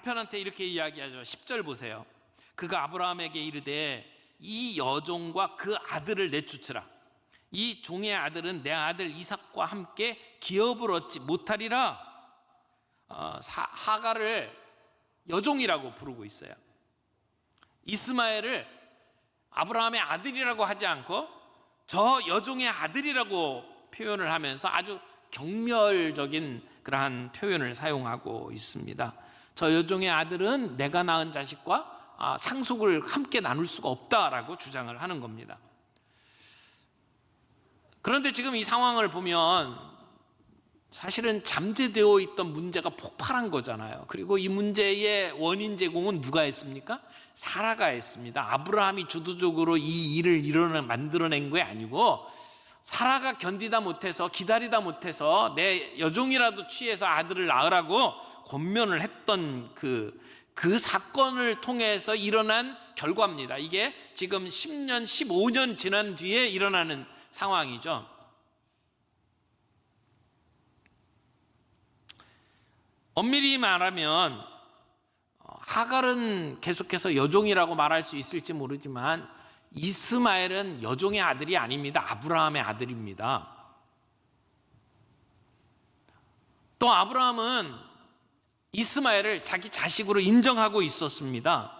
남편한테 이렇게 이야기하죠. 10절 보세요. 그가 아브라함에게 이르되 이 여종과 그 아들을 내쫓으라. 이 종의 아들은 내 아들 이삭과 함께 기업을 얻지 못하리라. 하갈을 여종이라고 부르고 있어요. 이스마엘을 아브라함의 아들이라고 하지 않고 저 여종의 아들이라고 표현을 하면서 아주 경멸적인 그러한 표현을 사용하고 있습니다. 저 여종의 아들은 내가 낳은 자식과 상속을 함께 나눌 수가 없다라고 주장을 하는 겁니다. 그런데 지금 이 상황을 보면 사실은 잠재되어 있던 문제가 폭발한 거잖아요. 그리고 이 문제의 원인 제공은 누가 했습니까? 사라가 했습니다. 아브라함이 주도적으로 이 일을 만들어낸 게 아니고 사라가 견디다 못해서 기다리다 못해서 내 여종이라도 취해서 아들을 낳으라고 권면을 했던 그 사건을 통해서 일어난 결과입니다. 이게 지금 10년, 15년 지난 뒤에 일어나는 상황이죠. 엄밀히 말하면 하갈은 계속해서 여종이라고 말할 수 있을지 모르지만 이스마엘은 여종의 아들이 아닙니다. 아브라함의 아들입니다. 또 아브라함은 이스마엘을 자기 자식으로 인정하고 있었습니다.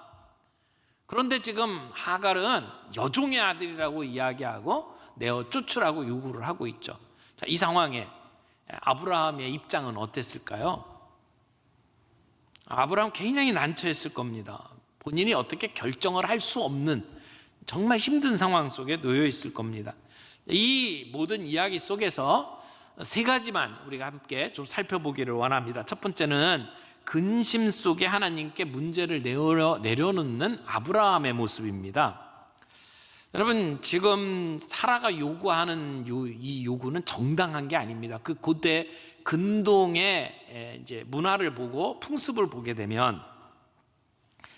그런데 지금 하갈은 여종의 아들이라고 이야기하고 내어 쫓으라고 요구를 하고 있죠. 자, 이 상황에 아브라함의 입장은 어땠을까요? 아브라함 굉장히 난처했을 겁니다. 본인이 어떻게 결정을 할 수 없는 정말 힘든 상황 속에 놓여 있을 겁니다. 이 모든 이야기 속에서 세 가지만 우리가 함께 좀 살펴보기를 원합니다. 첫 번째는 근심 속에 하나님께 문제를 내려놓는 아브라함의 모습입니다. 여러분, 지금 사라가 요구하는 이 요구는 정당한 게 아닙니다. 그 고대 근동의 이제 문화를 보고 풍습을 보게 되면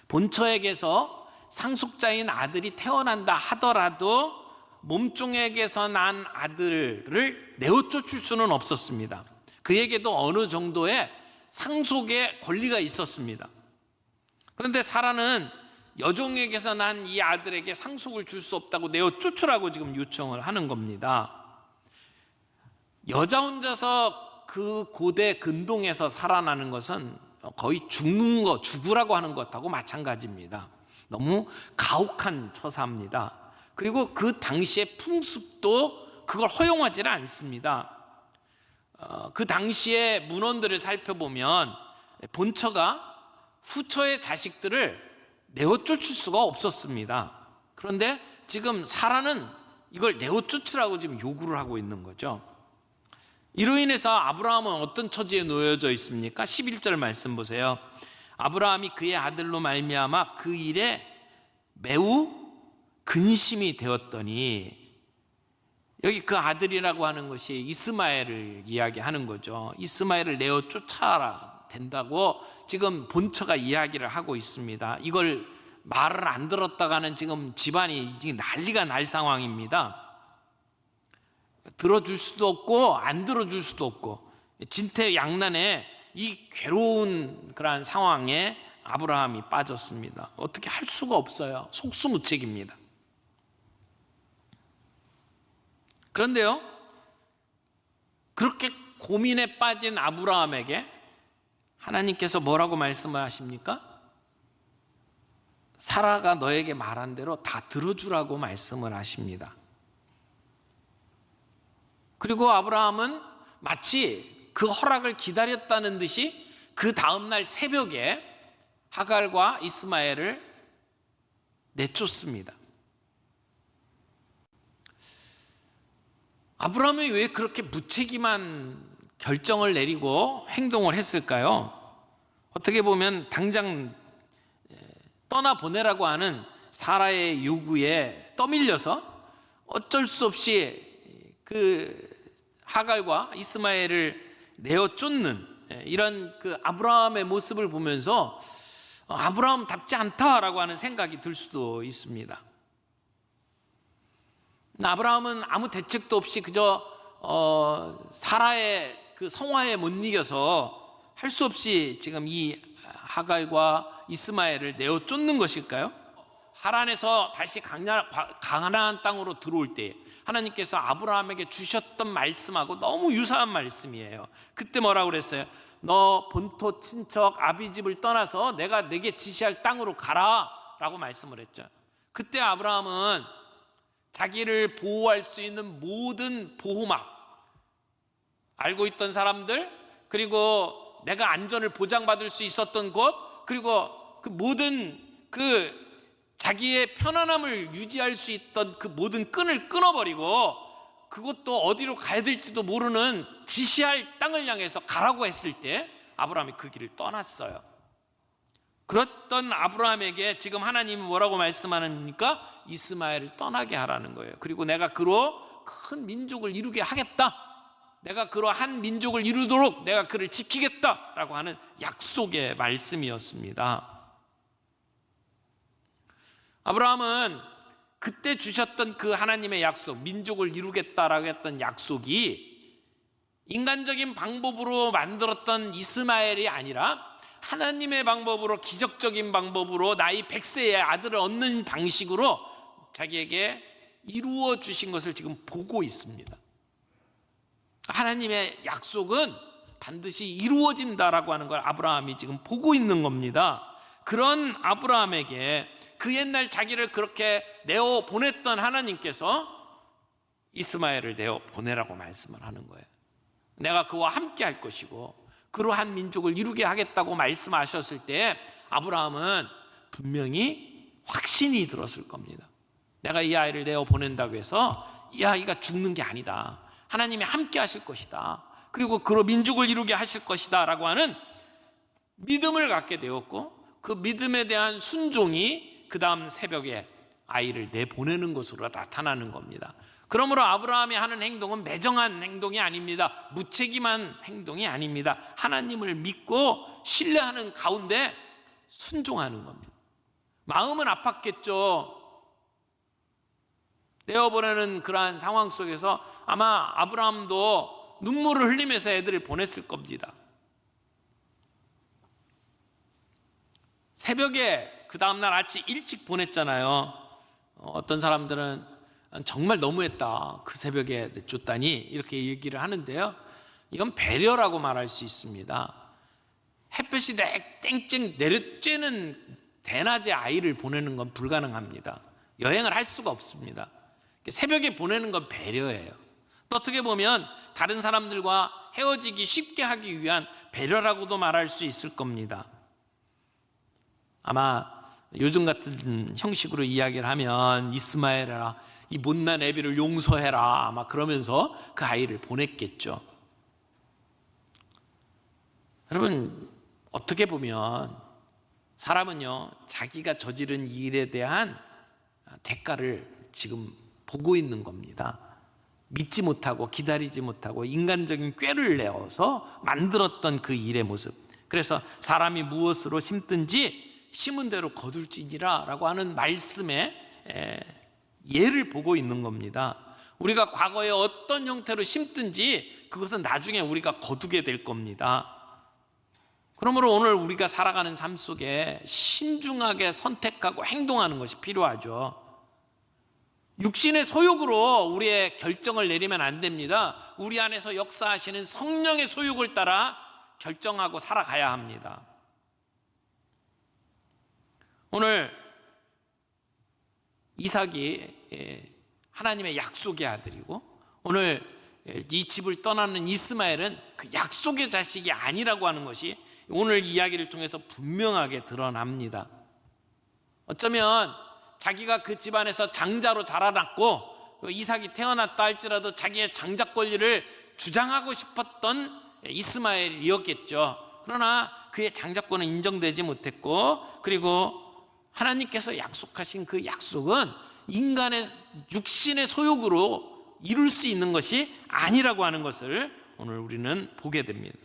본처에게서 상속자인 아들이 태어난다 하더라도 몸종에게서 난 아들을 내어 쫓을 수는 없었습니다. 그에게도 어느 정도의 상속의 권리가 있었습니다. 그런데 사라는 여종에게서 난 이 아들에게 상속을 줄 수 없다고 내어 쫓으라고 지금 요청을 하는 겁니다. 여자 혼자서 그 고대 근동에서 살아나는 것은 거의 죽으라고 하는 것하고 마찬가지입니다. 너무 가혹한 처사입니다. 그리고 그 당시의 풍습도 그걸 허용하지는 않습니다. 그 당시의 문헌들을 살펴보면 본처가 후처의 자식들을 내어 쫓을 수가 없었습니다. 그런데 지금 사라는 이걸 내어 쫓으라고 지금 요구를 하고 있는 거죠. 이로 인해서 아브라함은 어떤 처지에 놓여져 있습니까? 11절 말씀 보세요. 아브라함이 그의 아들로 말미암아 그 일에 매우 근심이 되었더니, 여기 그 아들이라고 하는 것이 이스마엘을 이야기하는 거죠. 이스마엘을 내어 쫓아라 된다고 지금 본처가 이야기를 하고 있습니다. 이걸 말을 안 들었다가는 지금 집안이 지금 난리가 날 상황입니다. 들어줄 수도 없고 안 들어줄 수도 없고 진퇴양난의 이 괴로운 그러한 상황에 아브라함이 빠졌습니다. 어떻게 할 수가 없어요. 속수무책입니다. 그런데요, 그렇게 고민에 빠진 아브라함에게 하나님께서 뭐라고 말씀하십니까? 사라가 너에게 말한 대로 다 들어주라고 말씀을 하십니다. 그리고 아브라함은 마치 그 허락을 기다렸다는 듯이 그 다음날 새벽에 하갈과 이스마엘을 내쫓습니다. 아브라함이 왜 그렇게 무책임한 결정을 내리고 행동을 했을까요? 어떻게 보면 당장 떠나보내라고 하는 사라의 요구에 떠밀려서 어쩔 수 없이 그 하갈과 이스마엘을 내어 쫓는 이런 그 아브라함의 모습을 보면서 아브라함답지 않다라고 하는 생각이 들 수도 있습니다. 아브라함은 아무 대책도 없이 그저 사라의 그 성화에 못 이겨서 할 수 없이 지금 이 하갈과 이스마엘을 내어 쫓는 것일까요? 하란에서 다시 가나안 땅으로 들어올 때 하나님께서 아브라함에게 주셨던 말씀하고 너무 유사한 말씀이에요. 그때 뭐라고 그랬어요? 너 본토 친척 아비집을 떠나서 내가 내게 지시할 땅으로 가라 라고 말씀을 했죠. 그때 아브라함은 자기를 보호할 수 있는 모든 보호막, 알고 있던 사람들, 그리고 내가 안전을 보장받을 수 있었던 곳, 그리고 그 모든 자기의 편안함을 유지할 수 있던 그 모든 끈을 끊어버리고 그것도 어디로 가야 될지도 모르는 지시할 땅을 향해서 가라고 했을 때 아브라함이 그 길을 떠났어요. 그랬던 아브라함에게 지금 하나님이 뭐라고 말씀하니까 이스마엘을 떠나게 하라는 거예요. 그리고 내가 그로 큰 민족을 이루게 하겠다, 내가 그로 한 민족을 이루도록 내가 그를 지키겠다라고 하는 약속의 말씀이었습니다. 아브라함은 그때 주셨던 그 하나님의 약속, 민족을 이루겠다라고 했던 약속이 인간적인 방법으로 만들었던 이스마엘이 아니라 하나님의 방법으로, 기적적인 방법으로 나이 100세의 아들을 얻는 방식으로 자기에게 이루어 주신 것을 지금 보고 있습니다. 하나님의 약속은 반드시 이루어진다라고 하는 걸 아브라함이 지금 보고 있는 겁니다. 그런 아브라함에게 그 옛날 자기를 그렇게 내어 보냈던 하나님께서 이스마엘을 내어 보내라고 말씀을 하는 거예요. 내가 그와 함께 할 것이고 그로 한 민족을 이루게 하겠다고 말씀하셨을 때 아브라함은 분명히 확신이 들었을 겁니다. 내가 이 아이를 내어 보낸다고 해서 이 아이가 죽는 게 아니다, 하나님이 함께 하실 것이다, 그리고 그로 민족을 이루게 하실 것이다 라고 하는 믿음을 갖게 되었고, 그 믿음에 대한 순종이 그 다음 새벽에 아이를 내보내는 것으로 나타나는 겁니다. 그러므로 아브라함이 하는 행동은 매정한 행동이 아닙니다. 무책임한 행동이 아닙니다. 하나님을 믿고 신뢰하는 가운데 순종하는 겁니다. 마음은 아팠겠죠. 내어보내는 그러한 상황 속에서 아마 아브라함도 눈물을 흘리면서 애들을 보냈을 겁니다. 새벽에 그 다음날 아침 일찍 보냈잖아요. 어떤 사람들은 정말 너무했다, 그 새벽에 내쫓다니, 이렇게 얘기를 하는데요, 이건 배려라고 말할 수 있습니다. 햇볕이 땡땡 내려쬐는 대낮에 아이를 보내는 건 불가능합니다. 여행을 할 수가 없습니다. 새벽에 보내는 건 배려예요. 또 어떻게 보면 다른 사람들과 헤어지기 쉽게 하기 위한 배려라고도 말할 수 있을 겁니다. 아마 요즘 같은 형식으로 이야기를 하면 이스마엘아, 이 못난 애비를 용서해라, 아마 그러면서 그 아이를 보냈겠죠. 여러분, 어떻게 보면 사람은요, 자기가 저지른 일에 대한 대가를 지금 보고 있는 겁니다. 믿지 못하고 기다리지 못하고 인간적인 꾀를 내어서 만들었던 그 일의 모습. 그래서 사람이 무엇으로 심든지 심은 대로 거둘지니라 라고 하는 말씀에 예를 보고 있는 겁니다. 우리가 과거에 어떤 형태로 심든지 그것은 나중에 우리가 거두게 될 겁니다. 그러므로 오늘 우리가 살아가는 삶 속에 신중하게 선택하고 행동하는 것이 필요하죠. 육신의 소욕으로 우리의 결정을 내리면 안 됩니다. 우리 안에서 역사하시는 성령의 소욕을 따라 결정하고 살아가야 합니다. 오늘 이삭이 하나님의 약속의 아들이고, 오늘 이 집을 떠나는 이스마엘은 그 약속의 자식이 아니라고 하는 것이 오늘 이야기를 통해서 분명하게 드러납니다. 어쩌면 자기가 그 집안에서 장자로 자라났고 이삭이 태어났다 할지라도 자기의 장자 권리를 주장하고 싶었던 이스마엘이었겠죠. 그러나 그의 장자권은 인정되지 못했고, 그리고 하나님께서 약속하신 그 약속은 인간의 육신의 소욕으로 이룰 수 있는 것이 아니라고 하는 것을 오늘 우리는 보게 됩니다.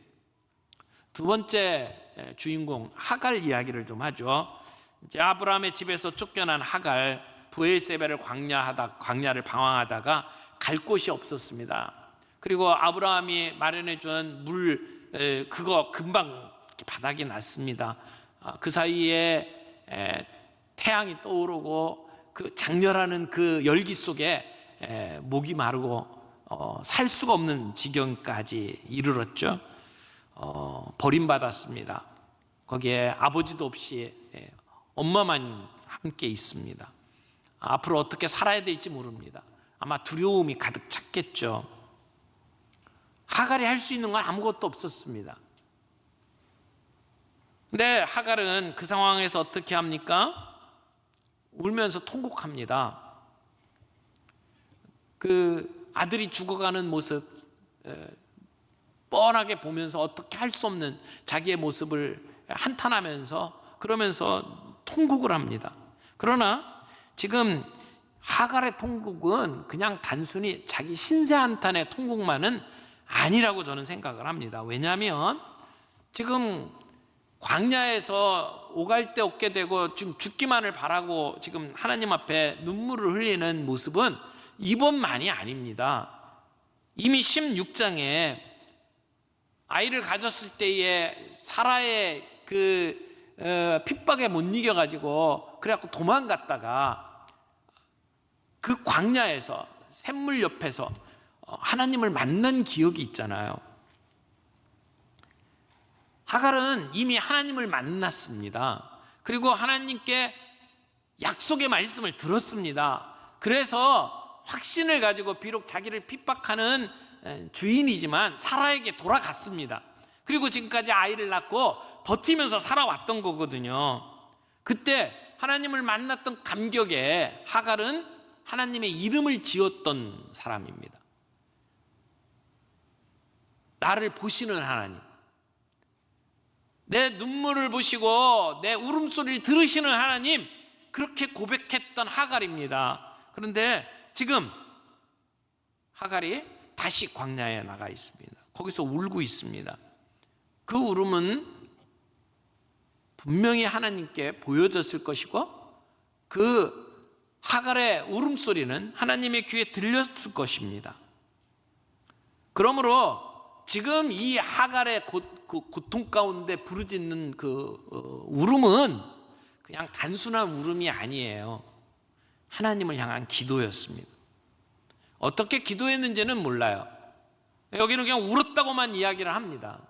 두 번째 주인공 하갈 이야기를 좀 하죠. 이제 아브라함의 집에서 쫓겨난 하갈, 브엘세바를 광야를 방황하다가 갈 곳이 없었습니다. 그리고 아브라함이 마련해 준 물, 그거 금방 바닥이 났습니다. 그 사이에 태양이 떠오르고 그 장렬하는 그 열기 속에 목이 마르고 살 수가 없는 지경까지 이르렀죠. 버림받았습니다. 거기에 아버지도 없이 엄마만 함께 있습니다. 앞으로 어떻게 살아야 될지 모릅니다. 아마 두려움이 가득 찼겠죠. 하갈이 할 수 있는 건 아무것도 없었습니다. 근데 하갈은 그 상황에서 어떻게 합니까? 울면서 통곡합니다. 그 아들이 죽어가는 모습 뻔하게 보면서 어떻게 할 수 없는 자기의 모습을 한탄하면서 그러면서 통곡을 합니다. 그러나 지금 하갈의 통곡은 그냥 단순히 자기 신세 한탄의 통곡만은 아니라고 저는 생각을 합니다. 왜냐하면 지금 광야에서 오갈 데 없게 되고 지금 죽기만을 바라고 지금 하나님 앞에 눈물을 흘리는 모습은 이번만이 아닙니다. 이미 16장에 아이를 가졌을 때에 사라의 그 핍박에 못 이겨가지고 그래갖고 도망갔다가 그 광야에서 샘물 옆에서 하나님을 만난 기억이 있잖아요. 하갈은 이미 하나님을 만났습니다. 그리고 하나님께 약속의 말씀을 들었습니다. 그래서 확신을 가지고 비록 자기를 핍박하는 주인이지만 사라에게 돌아갔습니다. 그리고 지금까지 아이를 낳고 버티면서 살아왔던 거거든요. 그때 하나님을 만났던 감격에 하갈은 하나님의 이름을 지었던 사람입니다. 나를 보시는 하나님, 내 눈물을 보시고 내 울음소리를 들으시는 하나님, 그렇게 고백했던 하갈입니다. 그런데 지금 하갈이 다시 광야에 나가 있습니다. 거기서 울고 있습니다. 그 울음은 분명히 하나님께 보여졌을 것이고 그 하갈의 울음소리는 하나님의 귀에 들렸을 것입니다. 그러므로 지금 이 하갈의 고통 가운데 부르짖는 그 울음은 그냥 단순한 울음이 아니에요. 하나님을 향한 기도였습니다. 어떻게 기도했는지는 몰라요. 여기는 그냥 울었다고만 이야기를 합니다.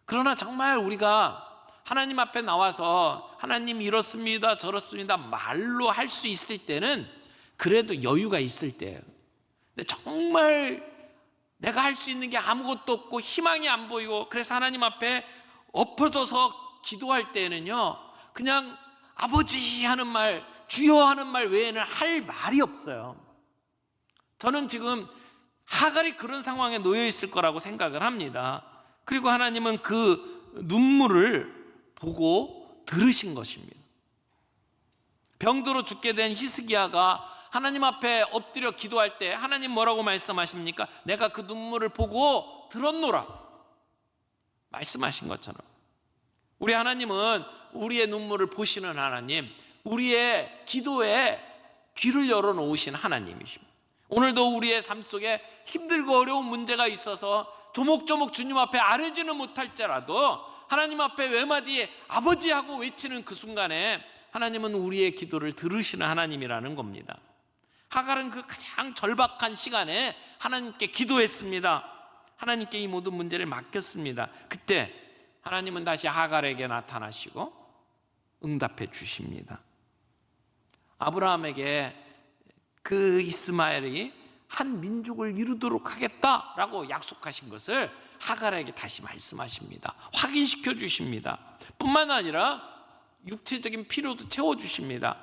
그러나 정말 우리가 하나님 앞에 나와서 하나님 이렇습니다 저렇습니다 말로 할 수 있을 때는 그래도 여유가 있을 때예요. 근데 정말 내가 할 수 있는 게 아무것도 없고 희망이 안 보이고 그래서 하나님 앞에 엎어져서 기도할 때는요, 그냥 아버지 하는 말, 주여 하는 말 외에는 할 말이 없어요. 저는 지금 하갈이 그런 상황에 놓여 있을 거라고 생각을 합니다. 그리고 하나님은 그 눈물을 보고 들으신 것입니다. 병들어 죽게 된 히스기야가 하나님 앞에 엎드려 기도할 때 하나님 뭐라고 말씀하십니까? 내가 그 눈물을 보고 들었노라 말씀하신 것처럼 우리 하나님은 우리의 눈물을 보시는 하나님, 우리의 기도에 귀를 열어놓으신 하나님이십니다. 오늘도 우리의 삶 속에 힘들고 어려운 문제가 있어서 조목조목 주님 앞에 아뢰지는 못할지라도 하나님 앞에 외마디 아버지 하고 외치는 그 순간에 하나님은 우리의 기도를 들으시는 하나님이라는 겁니다. 하갈은 그 가장 절박한 시간에 하나님께 기도했습니다. 하나님께 이 모든 문제를 맡겼습니다. 그때 하나님은 다시 하갈에게 나타나시고 응답해 주십니다. 아브라함에게 그 이스마엘이 한 민족을 이루도록 하겠다라고 약속하신 것을 하갈에게 다시 말씀하십니다. 확인시켜 주십니다. 뿐만 아니라 육체적인 필요도 채워주십니다.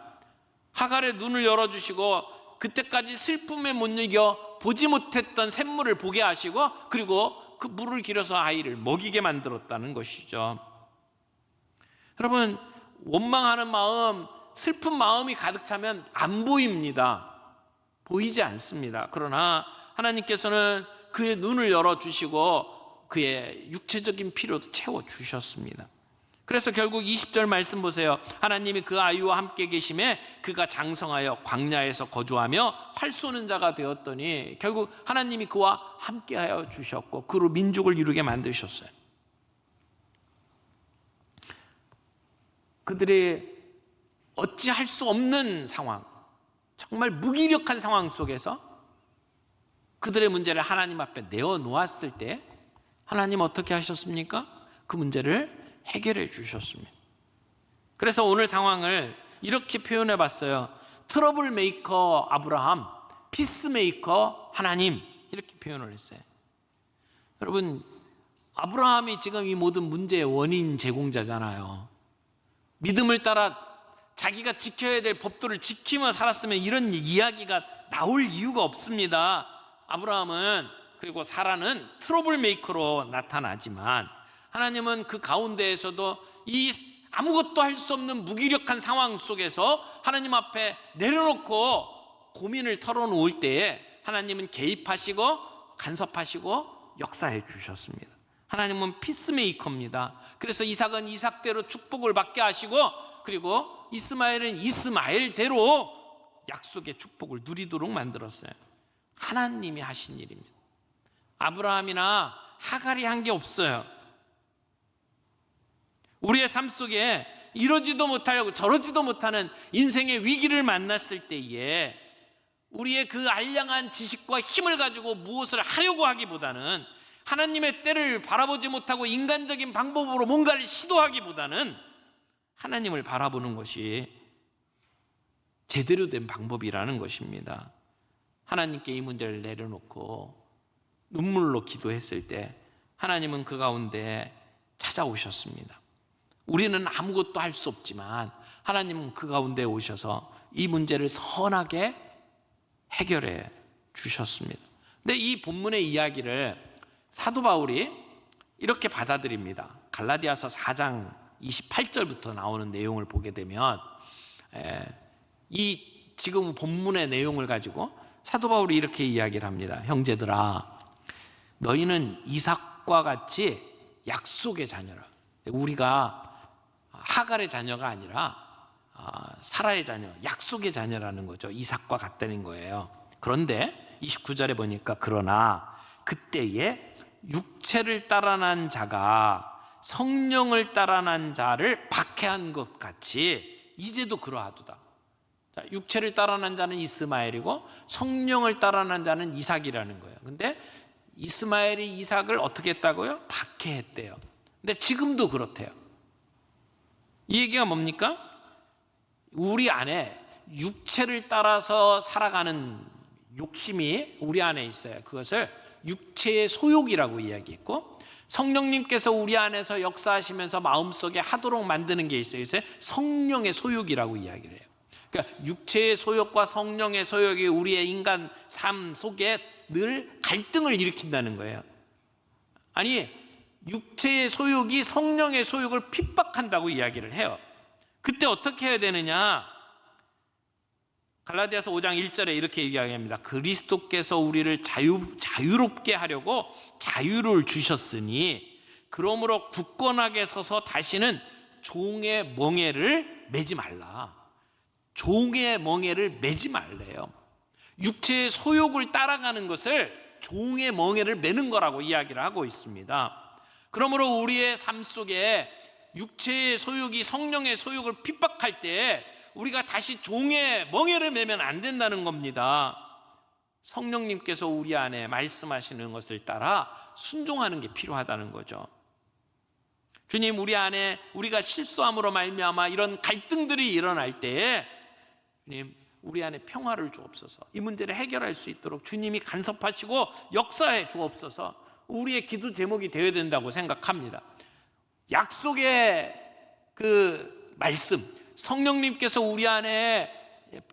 하갈의 눈을 열어주시고 그때까지 슬픔에 못 이겨 보지 못했던 샘물을 보게 하시고 그리고 그 물을 길어서 아이를 먹이게 만들었다는 것이죠. 여러분, 원망하는 마음, 슬픈 마음이 가득 차면 안 보입니다. 보이지 않습니다. 그러나 하나님께서는 그의 눈을 열어주시고 그의 육체적인 필요도 채워주셨습니다. 그래서 결국 20절 말씀 보세요. 하나님이 그 아이와 함께 계심에 그가 장성하여 광야에서 거주하며 활 쏘는 자가 되었더니 결국 하나님이 그와 함께하여 주셨고 그로 민족을 이루게 만드셨어요. 그들의 어찌할 수 없는 상황, 정말 무기력한 상황 속에서 그들의 문제를 하나님 앞에 내어놓았을 때 하나님 어떻게 하셨습니까? 그 문제를 해결해 주셨습니다. 그래서 오늘 상황을 이렇게 표현해 봤어요. 트러블 메이커 아브라함, 피스메이커 하나님, 이렇게 표현을 했어요. 여러분, 아브라함이 지금 이 모든 문제의 원인 제공자잖아요. 믿음을 따라 자기가 지켜야 될 법도를 지키며 살았으면 이런 이야기가 나올 이유가 없습니다. 아브라함은, 그리고 사라는 트러블 메이커로 나타나지만 하나님은 그 가운데에서도 이 아무것도 할 수 없는 무기력한 상황 속에서 하나님 앞에 내려놓고 고민을 털어놓을 때에 하나님은 개입하시고 간섭하시고 역사해 주셨습니다. 하나님은 피스메이커입니다. 그래서 이삭은 이삭대로 축복을 받게 하시고, 그리고 이스마엘은 이스마엘대로 약속의 축복을 누리도록 만들었어요. 하나님이 하신 일입니다. 아브라함이나 하갈이 한 게 없어요. 우리의 삶 속에 이러지도 못하고 저러지도 못하는 인생의 위기를 만났을 때에 우리의 그 알량한 지식과 힘을 가지고 무엇을 하려고 하기보다는, 하나님의 때를 바라보지 못하고 인간적인 방법으로 뭔가를 시도하기보다는 하나님을 바라보는 것이 제대로 된 방법이라는 것입니다. 하나님께 이 문제를 내려놓고 눈물로 기도했을 때 하나님은 그 가운데 찾아오셨습니다. 우리는 아무것도 할 수 없지만 하나님은 그 가운데 오셔서 이 문제를 선하게 해결해 주셨습니다. 근데 이 본문의 이야기를 사도 바울이 이렇게 받아들입니다. 갈라디아서 4장 28절부터 나오는 내용을 보게 되면 이 지금 본문의 내용을 가지고 사도 바울이 이렇게 이야기를 합니다. 형제들아, 너희는 이삭과 같이 약속의 자녀라. 우리가 하갈의 자녀가 아니라 사라의 자녀, 약속의 자녀라는 거죠. 이삭과 같다는 거예요. 그런데 29절에 보니까 그러나 그때에 육체를 따라난 자가 성령을 따라난 자를 박해한 것 같이 이제도 그러하도다. 자, 육체를 따라난 자는 이스마엘이고 성령을 따라난 자는 이삭이라는 거예요. 근데 이스마엘이 이삭을 어떻게 했다고요? 박해했대요. 근데 지금도 그렇대요. 이 얘기가 뭡니까? 우리 안에 육체를 따라서 살아가는 욕심이 우리 안에 있어요. 그것을 육체의 소욕이라고 이야기했고, 성령님께서 우리 안에서 역사하시면서 마음속에 하도록 만드는 게 있어요. 그래서 성령의 소욕이라고 이야기를 해요. 그러니까 육체의 소욕과 성령의 소욕이 우리의 인간 삶 속에 늘 갈등을 일으킨다는 거예요. 아니, 육체의 소욕이 성령의 소욕을 핍박한다고 이야기를 해요. 그때 어떻게 해야 되느냐? 갈라디아서 5장 1절에 이렇게 이야기합니다. 그리스도께서 우리를 자유롭게 하려고 자유를 주셨으니 그러므로 굳건하게 서서 다시는 종의 멍에를 매지 말라. 종의 멍에를 매지 말래요. 육체의 소욕을 따라가는 것을 종의 멍에를 매는 거라고 이야기를 하고 있습니다. 그러므로 우리의 삶 속에 육체의 소욕이 성령의 소욕을 핍박할 때 우리가 다시 종의 멍에를 매면 안 된다는 겁니다. 성령님께서 우리 안에 말씀하시는 것을 따라 순종하는 게 필요하다는 거죠. 주님, 우리 안에 우리가 실수함으로 말미암아 이런 갈등들이 일어날 때에 주님, 우리 안에 평화를 주옵소서. 이 문제를 해결할 수 있도록 주님이 간섭하시고 역사해 주옵소서. 우리의 기도 제목이 되어야 된다고 생각합니다. 약속의 그 말씀, 성령님께서 우리 안에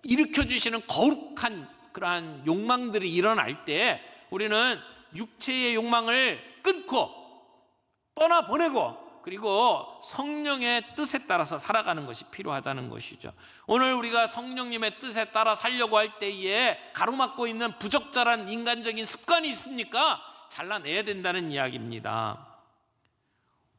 일으켜주시는 거룩한 그러한 욕망들이 일어날 때 우리는 육체의 욕망을 끊고 떠나보내고 그리고 성령의 뜻에 따라서 살아가는 것이 필요하다는 것이죠. 오늘 우리가 성령님의 뜻에 따라 살려고 할 때에 가로막고 있는 부적절한 인간적인 습관이 있습니까? 잘라내야 된다는 이야기입니다.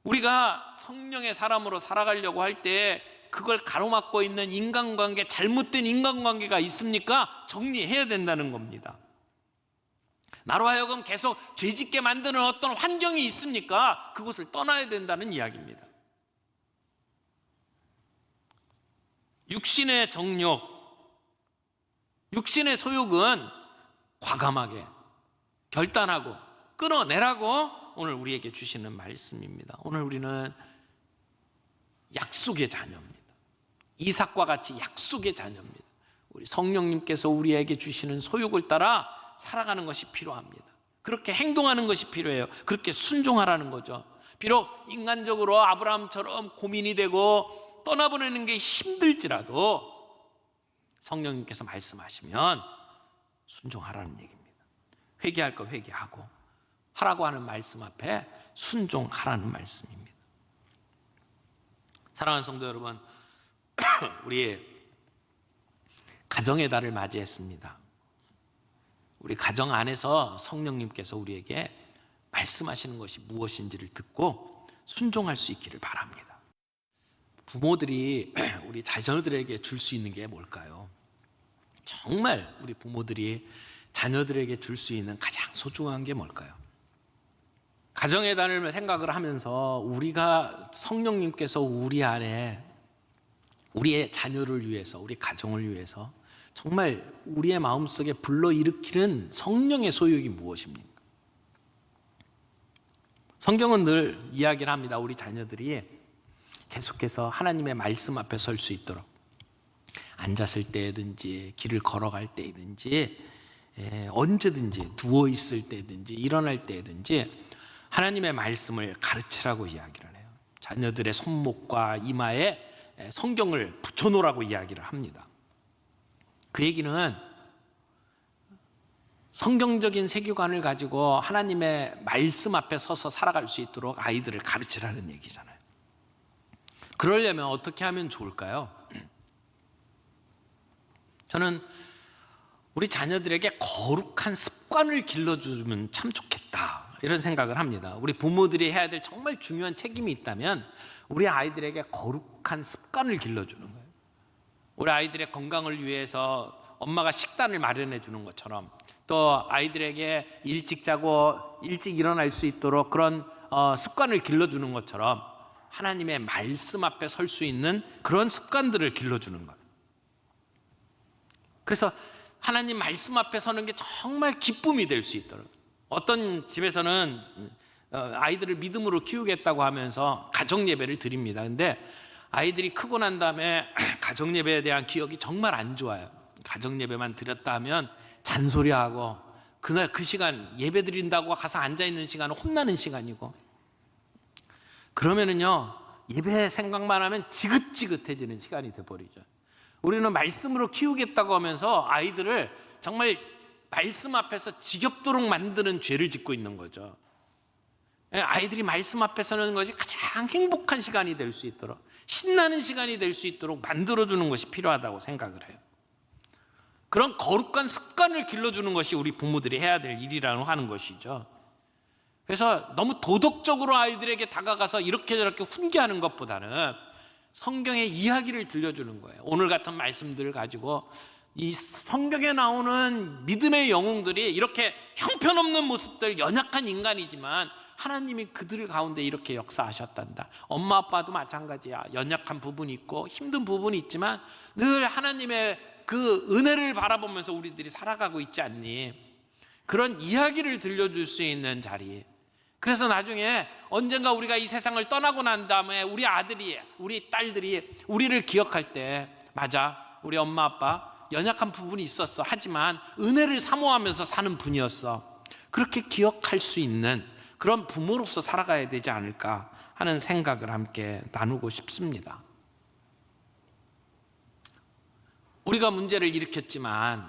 우리가 성령의 사람으로 살아가려고 할 때 그걸 가로막고 있는 인간관계, 잘못된 인간관계가 있습니까? 정리해야 된다는 겁니다. 나로 하여금 계속 죄짓게 만드는 어떤 환경이 있습니까? 그것을 떠나야 된다는 이야기입니다. 육신의 정욕, 육신의 소욕은 과감하게 결단하고 끊어내라고 오늘 우리에게 주시는 말씀입니다. 오늘 우리는 약속의 자녀입니다. 이삭과 같이 약속의 자녀입니다. 우리 성령님께서 우리에게 주시는 소욕을 따라 살아가는 것이 필요합니다. 그렇게 행동하는 것이 필요해요. 그렇게 순종하라는 거죠. 비록 인간적으로 아브라함처럼 고민이 되고 떠나보내는 게 힘들지라도 성령님께서 말씀하시면 순종하라는 얘기입니다. 회개할 거 회개하고 하라고 하는 말씀 앞에 순종하라는 말씀입니다. 사랑하는 성도 여러분, 우리 가정의 달을 맞이했습니다. 우리 가정 안에서 성령님께서 우리에게 말씀하시는 것이 무엇인지를 듣고 순종할 수 있기를 바랍니다. 부모들이 우리 자녀들에게 줄 수 있는 게 뭘까요? 정말 우리 부모들이 자녀들에게 줄 수 있는 가장 소중한 게 뭘까요? 가정의 달을 생각을 하면서 우리가 성령님께서 우리 안에 우리의 자녀를 위해서, 우리 가정을 위해서 정말 우리의 마음속에 불러일으키는 성령의 소욕이 무엇입니까? 성경은 늘 이야기를 합니다. 우리 자녀들이 계속해서 하나님의 말씀 앞에 설 수 있도록 앉았을 때든지 길을 걸어갈 때든지 언제든지 누워있을 때든지 일어날 때든지 하나님의 말씀을 가르치라고 이야기를 해요. 자녀들의 손목과 이마에 성경을 붙여놓으라고 이야기를 합니다. 그 얘기는 성경적인 세계관을 가지고 하나님의 말씀 앞에 서서 살아갈 수 있도록 아이들을 가르치라는 얘기잖아요. 그러려면 어떻게 하면 좋을까요? 저는 우리 자녀들에게 거룩한 습관을 길러주면 참 좋겠다, 이런 생각을 합니다. 우리 부모들이 해야 될 정말 중요한 책임이 있다면 우리 아이들에게 거룩한 습관을 길러주는 거예요. 우리 아이들의 건강을 위해서 엄마가 식단을 마련해 주는 것처럼, 또 아이들에게 일찍 자고 일찍 일어날 수 있도록 그런 습관을 길러주는 것처럼 하나님의 말씀 앞에 설 수 있는 그런 습관들을 길러주는 거예요. 그래서 하나님 말씀 앞에 서는 게 정말 기쁨이 될 수 있도록, 어떤 집에서는 아이들을 믿음으로 키우겠다고 하면서 가정예배를 드립니다. 근데 아이들이 크고 난 다음에 가정예배에 대한 기억이 정말 안 좋아요. 가정예배만 드렸다 하면 잔소리하고 그날 그 시간 예배 드린다고 가서 앉아있는 시간은 혼나는 시간이고, 그러면은요 예배 생각만 하면 지긋지긋해지는 시간이 돼버리죠. 우리는 말씀으로 키우겠다고 하면서 아이들을 정말 말씀 앞에서 지겹도록 만드는 죄를 짓고 있는 거죠. 아이들이 말씀 앞에 서는 것이 가장 행복한 시간이 될 수 있도록, 신나는 시간이 될 수 있도록 만들어주는 것이 필요하다고 생각을 해요. 그런 거룩한 습관을 길러주는 것이 우리 부모들이 해야 될 일이라고 하는 것이죠. 그래서 너무 도덕적으로 아이들에게 다가가서 이렇게 저렇게 훈계하는 것보다는 성경의 이야기를 들려주는 거예요. 오늘 같은 말씀들을 가지고 이 성경에 나오는 믿음의 영웅들이 이렇게 형편없는 모습들, 연약한 인간이지만 하나님이 그들 가운데 이렇게 역사하셨단다. 엄마 아빠도 마찬가지야. 연약한 부분이 있고 힘든 부분이 있지만 늘 하나님의 그 은혜를 바라보면서 우리들이 살아가고 있지 않니? 그런 이야기를 들려줄 수 있는 자리. 그래서 나중에 언젠가 우리가 이 세상을 떠나고 난 다음에 우리 아들이, 우리 딸들이 우리를 기억할 때, 맞아, 우리 엄마 아빠 연약한 부분이 있었어. 하지만 은혜를 사모하면서 사는 분이었어. 그렇게 기억할 수 있는 그런 부모로서 살아가야 되지 않을까 하는 생각을 함께 나누고 싶습니다. 우리가 문제를 일으켰지만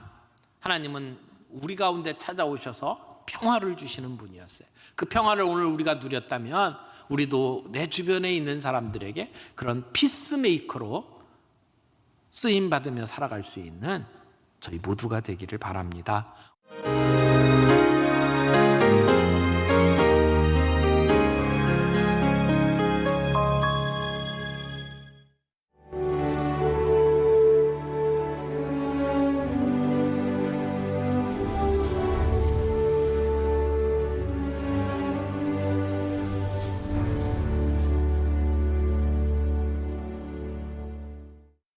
하나님은 우리 가운데 찾아오셔서 평화를 주시는 분이었어요. 그 평화를 오늘 우리가 누렸다면 우리도 내 주변에 있는 사람들에게 그런 피스메이커로 쓰임받으며 살아갈 수 있는 저희 모두가 되기를 바랍니다.